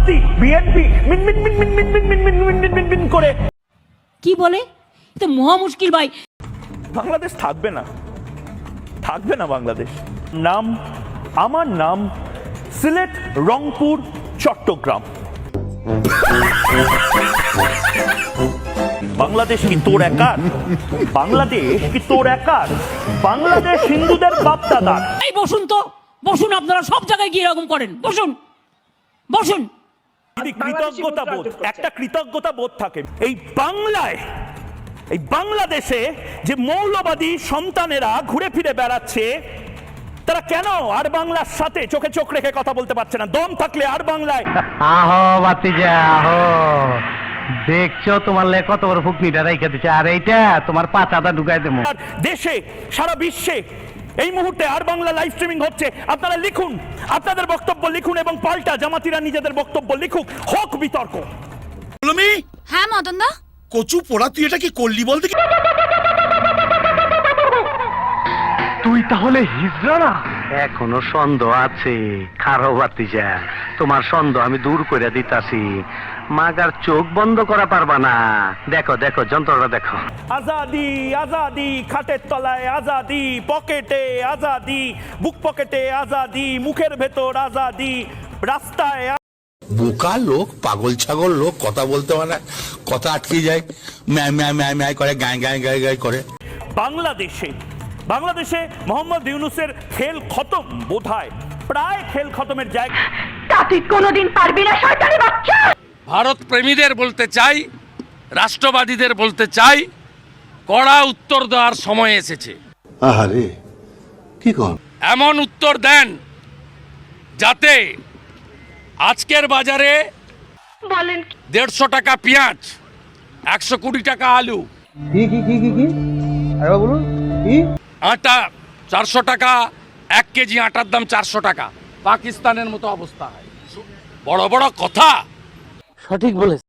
জামাতি বিএনপি মিন মিন মিন মিন মিন মিন মিন মিন মিন মিন মিন করে কি বলে? তো মহা মুশকিল ভাই। বাংলাদেশ থাকবে না, থাকবে না বাংলাদেশ। নাম আমার নাম সিলেট, রংপুর, চট্টগ্রাম। বাংলাদেশ কি তোর একার? বাংলাদেশ কি তোর একার? বাংলাদেশ হিন্দুদের বাপদাদার। এই বসুন তো, বসুন, আপনারা সব জায়গায় গিয়ে এরকম করেন, বসুন বসুন। কৃতজ্ঞতা বোধ, একটা কৃতজ্ঞতা বোধ থাকে এই বাংলায়, এই বাংলাদেশে যে মৌলবাদী সন্তানেরা ঘুরে ফিরে বেড়াচ্ছে, তারা কেন আর বাংলার সাথে চোখে চোখ রেখে কথা বলতে পারছে না? দম থাকলে আর বাংলায়। আহো বাতিজা আহো, দেখছো তোমার লে কত বড় ফুকনিটা রাইখা দিচ্ছে, আর এইটা তোমার পাচাটা ঢুকাই দেবো। আর দেশে সারা বিশ্বে এই মুহূর্তে আর বাংলা লাইভ স্ট্রিমিং হচ্ছে। আপনারা লিখুন, আপনাদের বক্তব্য লিখুন এবং পাল্টা জামাতিরা নিজেদের বক্তব্য লিখুক, হোক বিতর্ক। হ্যাঁ মদন দা, কচু পোড়া, তুই এটা কি করলি বলতে? তুই তাহলে হিজড়া না? এখনো সন্দেহ আছে, খারো বাতিজা, তোমার সন্দেহ আমি দূর করে দিতাছি। মাগার চোখ বন্ধ করা পারবা না। দেখো দেখো যন্ত্রটা দেখো। আজাদি আজাদি, খাটের তলায় আজাদি, পকেটে আজাদি, বুক পকেটে আজাদি, মুখের ভেতর আজাদি, রাস্তায়। বোকা লোক, পাগল ছাগল লোক, কথা বলতে মানে কথা আটকে যায়, ম্যায় ম্যায় ম্যায় ম্যায় করে, গায় গায় গায় গায় করে। বাংলাদেশে মোহাম্মদ ইউনূসের খেল খতম, বোধহয় প্রায় খেল খতমের জায়গা। তা তুই কোনোদিন পারবি না শয়তানি বাচ্চা। ভারত প্রেমীদের বলতে চাই, রাষ্ট্রবাদীদের বলতে চাই, কড়া উত্তর দেওয়ার সময় এসেছে। আহারে কি কন? এমন উত্তর দেন যাতে আজকের বাজারে বলেন 150 টাকা পেঁয়াজ, 120 টাকা আলু, আটা 400 টাকা, 1 কেজি আটার দাম 400 টাকা, পাকিস্তানের মতো অবস্থা হয়। বড় বড় কথা। সঠিক বলেছ।